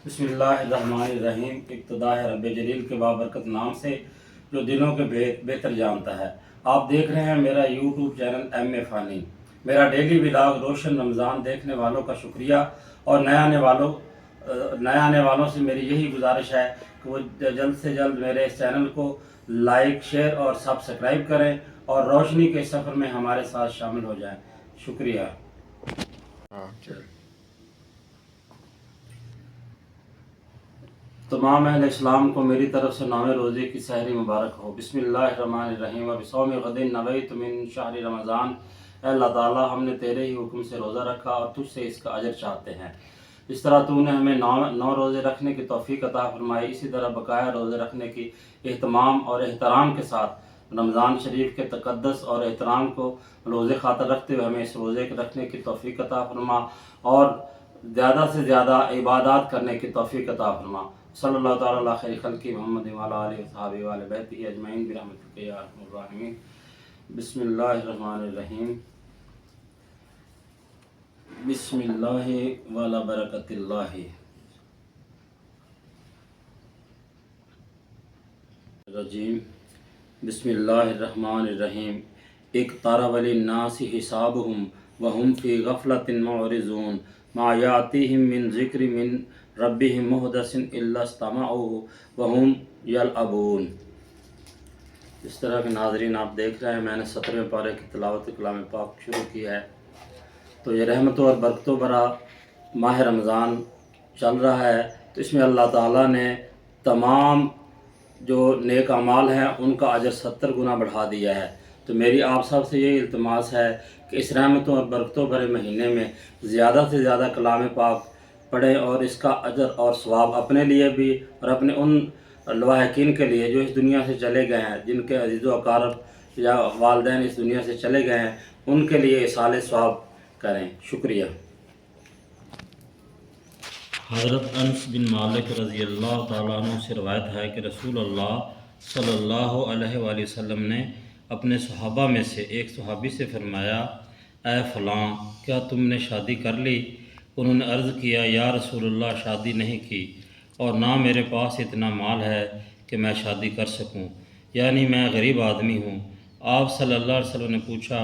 बिस्मिल्लाहिर्रहमानिर्रहीम। इब्तिदा है रब जलील के बाबरकत नाम से जो दिलों के बेहतर जानता है। आप देख रहे हैं मेरा यूट्यूब चैनल एम फ़ानी। मेरा डेली व्लॉग रोशन रमज़ान देखने वालों का शुक्रिया, और नए आने वालों से मेरी यही गुजारिश है कि वो जल्द से जल्द मेरे इस चैनल को लाइक, शेयर और सब्सक्राइब करें और रोशनी के सफ़र में हमारे साथ शामिल हो जाएं। शुक्रिया। तमाम अहले इस्लाम को मेरी तरफ से नौवें रोज़े की सहरी मुबारक हो। बिस्मिल्लाहिर्रहमानिर्रहीम। व बिसौमि गदिन नवैतु मिन शहरि रमज़ान। अल्लाह ताला, हमने तेरे ही हुक्म से रोज़ा रखा और तुझसे इसका अजर चाहते हैं। इस तरह तूने हमें नौ रोज़े रखने की तौफीक अता फरमाई, इसी तरह बकाया रोज़े रखने की एहतमाम और एहतराम के साथ रमज़ान शरीफ के तक़द्दुस और एहतराम को रोज़े खातर रखते हुए हमें इस रोज़े के रखने की तौफीक अता फरमा और ज़्यादा से ज़्यादा इबादत करने की तौफीक अता फरमा। सल्लल्लाहु तआला अला खैरि खल्क़ि मुहम्मद व अला आलिहि व सहाबिहि व अहलि बैतिहि अजमईन बिरहमतिका या अरहमर राहिमीन। बिस्मिल्लाहिर्रहमानिर्रहीम। बिस्मिल्लाहि व अला बरकतिल्लाहि। रजीम। बिस्मिल्लाहिर्रहमानिर्रहीम। इक़्तरब लिन्नासि हिसाबुहुम व हुम फ़ी गफ़लतिन मुअरिज़ून मा यातीहिम मिन ज़िक्रि मिन रब्बिहिम मुहदसिन इल्ला इस्तमअूहु व हुम यलअबून। इस तरह के नाज़रीन आप देख रहे हैं, मैंने 17वें पारे की तिलावत कलाम पाक शुरू की है। तो ये रहमतों और बरकतों भरा माह रमज़ान चल रहा है, तो इसमें अल्लाह ताला ने तमाम जो नेक अमाल हैं उनका अजर 70 गुना बढ़ा दिया है। तो मेरी आप सब से ये इल्तिमास है कि इस रहमतों और बरकतों भरे महीने में ज़्यादा से ज़्यादा कलाम पाक पढ़ें और इसका अजर और सवाब अपने लिए भी और अपने उन लवाहिकीन के लिए जो इस दुनिया से चले गए हैं, जिनके अज़ीज़ व अक़ारब या वालिदैन इस दुनिया से चले गए हैं, उनके लिए इसाले सवाब करें। शुक्रिया। हज़रत अनस बिन मालिक रज़ी अल्लाह ताला अन्हु से रवायत है कि रसूल अल्लाह सल्लल्लाहु अलैहि वसल्लम ने अपने सहाबा में से एक सहाबी से फरमाया, ऐ फ़लाँ, क्या तुमने शादी कर ली? उन्होंने अर्ज़ किया, या रसूलल्लाह, शादी नहीं की और ना मेरे पास इतना माल है कि मैं शादी कर सकूं, यानी मैं गरीब आदमी हूँ। आप सल्लल्लाहु अलैहि वसल्लम ने पूछा,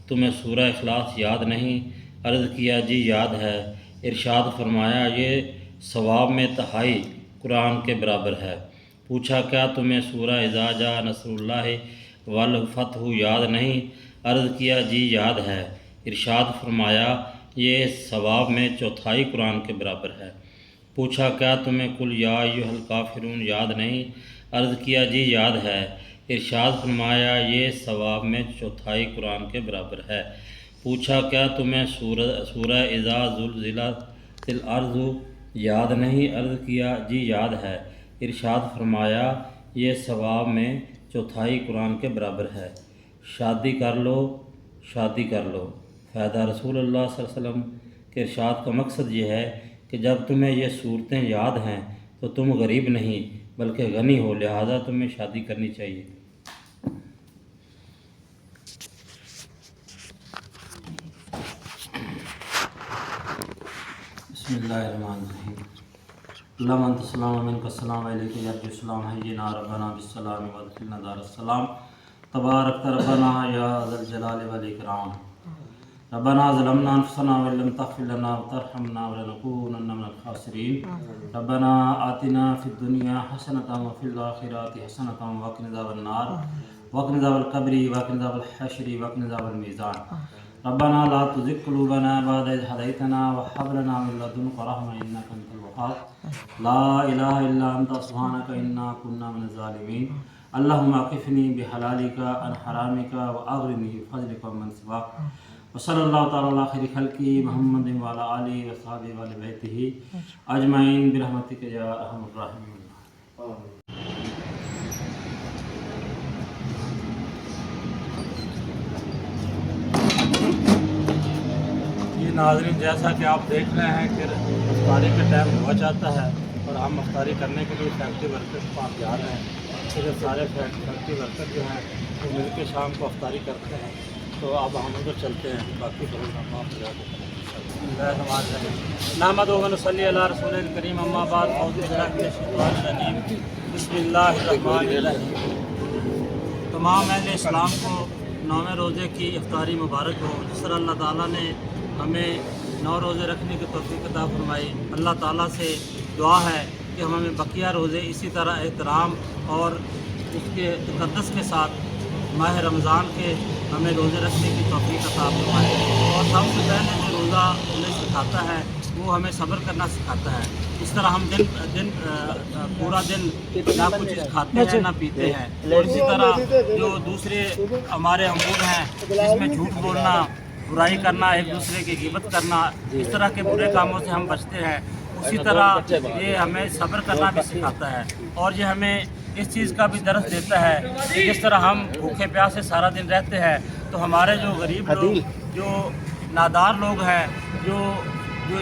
तुम्हें सूरह इखलास याद नहीं? अर्ज़ किया, जी याद है। इरशाद फरमाया, ये सवाब में तिहाई कुरान के बराबर है। पूछा, क्या तुम्हें सूरह इज़ा जा नसरुल्लाहि वल फतहु याद नहीं? अर्ज़ किया, जी याद है। इरशाद फरमाया, ये सवाब में चौथाई कुरान के बराबर है। पूछा, क्या तुम्हें कुल या अय्युहल काफिरून याद नहीं? अर्ज़ किया, जी याद है। इरशाद फरमाया, ये सवाब में चौथाई कुरान के बराबर है। पूछा, क्या तुम्हें सूरह इज़ा ज़ुलज़िलतिल अर्ज़ु याद नहीं? अर्ज़ किया, जी याद है। इरशाद फरमाया, ये सवाब में चौथाई कुरान के बराबर है। शादी कर लो, शादी कर लो। फ़ायदा रसूलुल्लाह सल्लल्लाहु अलैहि वसल्लम के इरशाद का मकसद ये है कि जब तुम्हें ये सूरतें याद हैं तो तुम गरीब नहीं बल्कि गनी हो, लिहाजा तुम्हें शादी करनी चाहिए। बिस्मिल्लाहिर्रहमानिर्रहीम। अल्लाहुम्मा अंता सलाम व मिनका सलाम व अलैका यरजु सलाम हय्यिना रब्बना बिस्सलाम व अदखिलना दारस्सलाम तबारकत रब्बना या ज़ल जलाली वल इकराम। रब्बना ज़लमना अनफुसना व लम तग़फिर लना व तरहमना लनकूनन्ना मिनल ख़ासिरीन। रब्बना आतिना फ़िद दुनिया हसनतन व फ़िल आखिरति हसनतन व क़िना अज़ाबन्नार व क़िना अज़ाबल क़ब्रि व क़िना अज़ाबल हश्रि व क़िना अज़ाबल मीज़ान। रब्बना ला तुज़िग़ क़ुलूबना बअद इज़ हदैतना व हब लना मिन लदुनका रहमह इन्नका अंतल वहाब। ला इलाहा इल्ला अंता सुब्हानका इन्ना कुन्ना मिनज़ ज़ालिमीन। अल्लाहुम्मा अक़िफ़नी बिहलालिका अन हरामिका व अग़निनी बिफ़ज़लिका अम्मन सिवाक। व सल्लल्लाहु तआला अला खैरि खल्क़ि मुहम्मद व अला आलिहि व सहाबिहि व अहलि बैतिहि अजमईन बिरहमतिका या अरहमर राहिमीन। ये नाज़रीन, जैसा कि आप देख रहे हैं कि अफ्तारी का टाइम हुआ जाता है और हम अफ्तारी करने के लिए फैक्ट्री वर्कर के पास जा रहे हैं। फिर सारे फैक्ट्री वर्कर जो हैं वो मिल के शाम को अफ्तारी करते हैं। तो अब हम उधर चलते हैं, बाकी लोग हम आप नहमदुहु व नसल्ली अला रसूलिल करीम अम्मा बाद औज़ु बिल्लाहि मिनश शैतानिर रजीम बिस्मिल्लाहिर्रहमानिर्रहीम। तमाम अहले इस्लाम को 9वें रोज़े की इफ्तारी मुबारक हो। जिस तरह अल्लाह ताला ने हमें 9 रोज़े रखने की तौफ़ीक़ अता फरमाई, अल्लाह ताला से दुआ है कि हम हमें बकिया रोज़े इसी तरह एहतराम और उसके तक़द्दुस के साथ माह रमज़ान के हमें रोज़े रखने की तौफ़ीक़ अता फरमाए। और सबसे पहले जो रोज़ा हमें सिखाता है वो हमें सब्र करना सिखाता है। इस तरह हम पूरा दिन ना कुछ खाते हैं ना पीते हैं, और इसी तरह जो दूसरे हमारे अमूर हैं जिसमें झूठ बोलना, बुराई करना, एक दूसरे की गिबत करना, इस तरह के बुरे कामों से हम बचते हैं। उसी तरह ये हमें सब्र करना भी सिखाता है, और ये हमें इस चीज़ का भी दर्स देता है कि जिस तरह हम भूखे प्यासे सारा दिन रहते हैं, तो हमारे जो गरीब लोग, जो नादार लोग हैं, जो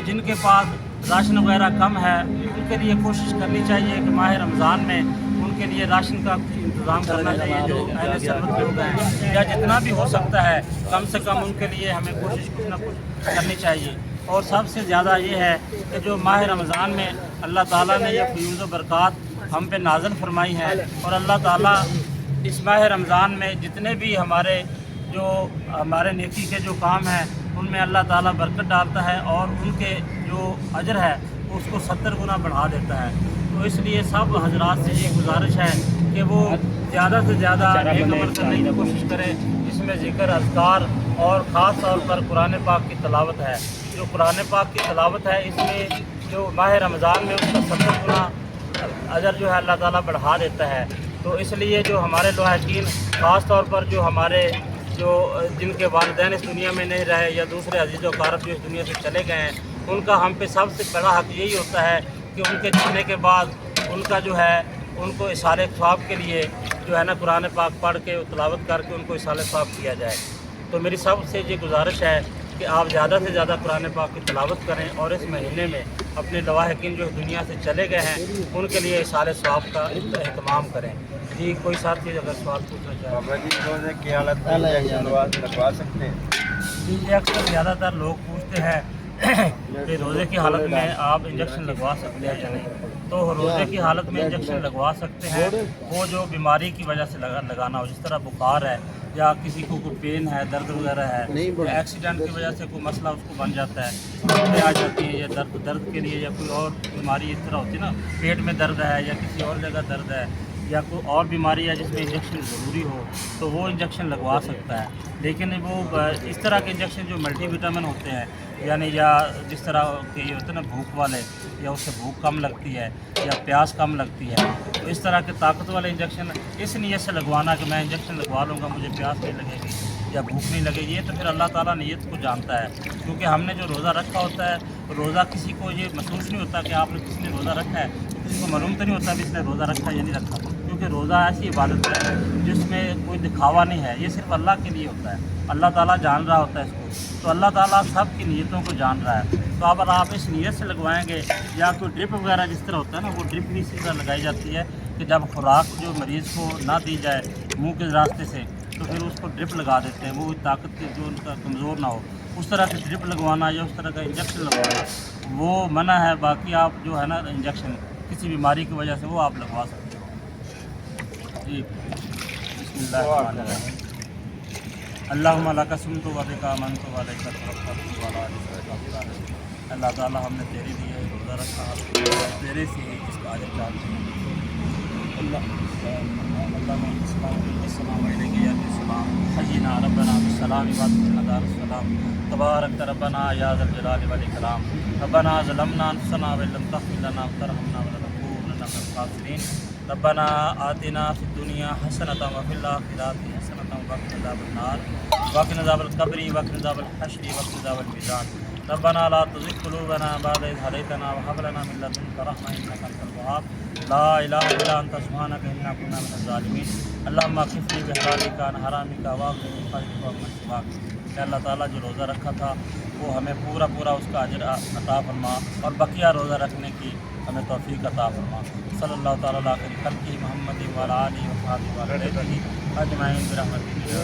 जिनके पास राशन वगैरह कम है, उनके लिए कोशिश करनी चाहिए कि माह रमज़ान में उनके लिए राशन का इंतज़ाम करना चाहिए। जो अहले सरबत लोग हैं, या जितना भी हो सकता है कम से कम उनके लिए हमें कोशिश कुछ ना कुछ करनी चाहिए। और सबसे ज़्यादा ये है कि जो माह रमज़ान में अल्लाह ताला ने ये फ़यूज़ व बरक़ात हम पे नाज़िल फरमाई है, और अल्लाह ताला इस माह रमज़ान में जितने भी हमारे नेकी के जो काम हैं उनमें अल्लाह ताला बरकत डालता है, और उनके जो अजर है उसको 70 गुना बढ़ा देता है। तो इसलिए सब हजरात से ये गुजारिश है कि वो ज़्यादा से ज़्यादा नेक अमल करने की कोशिश करें। इसमें ज़िक्र, अज़कार और ख़ास तौर पर कुरान पाक की तिलावत है। जो कुरान पाक की तिलावत है, इसमें जो माह रमज़ान में उसका 70 गुना अजर जो है अल्लाह ताला बढ़ा देता है। तो इसलिए जो हमारे लवाहिकीन, ख़ास तौर पर जो हमारे जिनके वालिदैन इस दुनिया में नहीं रहे, या दूसरे अजीज़ व कारब जो इस दुनिया से चले गए हैं, उनका हम पे सबसे बड़ा हक़ यही होता है कि उनके जीने के बाद उनका जो है उनको इसाले ख्वाब के लिए जो है ना कुरान पाक पढ़ के तिलावत करके उनको इसाले ख्वाब किया जाए। तो मेरी सबसे ये गुजारिश है कि आप ज़्यादा से ज़्यादा कुरान पाक की तिलावत करें, और इस महीने में अपने लवाहिकीन जो दुनिया से चले गए हैं उनके लिए इसाले ख्वाब का एहतमाम करें। जी, कोई साथी अगर सवाल पूछना चाहे रोज़े की हालत में इंजेक्शन लगवा सकते हैं? ये अक्सर ज़्यादातर लोग पूछते हैं कि रोज़े की हालत में आप इंजेक्शन लगवा सकते हैं या नहीं। तो रोज़े की हालत में इंजेक्शन लगवा सकते हैं वो जो बीमारी की वजह से लगाना हो, जिस तरह बुखार है या किसी को कोई पेन है, दर्द वगैरह है, या एक्सीडेंट की वजह से कोई मसला उसको बन जाता है, चोटें आ जाती हैं, या दर्द के लिए, या कोई और बीमारी इस तरह होती है ना, पेट में दर्द है या किसी और जगह दर्द है, या कोई और बीमारी है जिसमें इंजेक्शन ज़रूरी हो, तो वो इंजेक्शन लगवा सकता है। लेकिन वो इस तरह के इंजेक्शन जो मल्टी विटामिन होते हैं, यानी या जिस तरह के ये होते हैं ना भूख वाले, या उससे भूख कम लगती है या प्यास कम लगती है, तो इस तरह के ताकत वाले इंजेक्शन इस नीयत से लगवाना कि मैं इंजेक्शन लगवा लूँगा मुझे प्यास नहीं लगेगी या भूख नहीं लगेगी, ये तो फिर अल्लाह ताला नीयत को जानता है। क्योंकि हमने जो रोज़ा रखा होता है, रोज़ा किसी को ये महसूस नहीं होता कि आपने किसी ने रोज़ा रखा है, तो किसी को मालूम तो नहीं होता भी इसने रोज़ा रखा या नहीं रखा, क्योंकि रोज़ा ऐसी इबादत है जिसमें कोई दिखावा नहीं है, ये सिर्फ अल्लाह के लिए होता है। अल्लाह ताला जान रहा होता है इसको, तो अल्लाह ताला सब की नीयतों को जान रहा है। तो अगर आप इस नीयत से लगवाएंगे, या कोई ड्रिप वगैरह जिस तरह होता है ना, वो ड्रिप भी इसी तरह लगाई जाती है कि जब खुराक जो मरीज़ को ना दी जाए मुँह के रास्ते से, तो फिर उसको ड्रिप लगा देते हैं, वो ताकत की जो उनका कमज़ोर ना हो, उस तरह से ड्रिप लगवाना या उस तरह का इंजेक्शन लगवाना वो मना है। बाकी आप जो है ना इंजेक्शन किसी बीमारी की वजह से वो आप लगवा सकते हो। जी, बिस्मिल्लाह। अल्लाहुम्मा लका सुम्तु व बिका आमनतु व अलैका तवक्कलतु व अला रिज़्क़िका तवक्कलतु। अल्लाह ताला हमने तेरे लिए रोज़ा रखा, तेरे से ही इसका अजर चाहते हैं। हय्यिना रब्बना बिस्सलाम व अदखिलना दारस्सलाम तबारक रब्बना या ज़ल जलाली वल इकराम। रब्बना ज़लमना अनफुसना व लम तग़फिर लना व तरहमना लनकूनन्ना मिनल ख़ासिरीन। रब्बना आतिना फ़िद दुनिया हसनतन व फ़िल आखिरति हसनतन व क़िना अज़ाबन नार व क़िना अज़ाबल क़ब्रि व क़िना अज़ाबल हश्रि व क़िना अज़ाबल मीज़ान। रब्बना ला तुज़िग़ क़ुलूबना बअद इज़ हदैतना व हब लना मिन लदुनका रहमह इन्नका अंतल वहाब। ला इलाहा इल्ला अंता सुब्हानका इन्ना कुन्ना मिनज़ ज़ालिमीन। अल्लाहुम्मा क़िफ़नी बिहलालिका अन हरामिका व क़िफ़नी बिफ़ज़लिका अम्मन सिवाक। अल्लाह ताला जो रोज़ा रखा था वो हमें पूरा उसका अजर अता फरमा, और बकिया रोज़ा रखने की हमें तौफ़ीक़ अता फरमा। सल्लल्लाहु तआला अला खैरि ख़ल्क़िही मुहम्मदिन व अला आलिहि व सहाबिहि व अजमईन बिरहमतिका या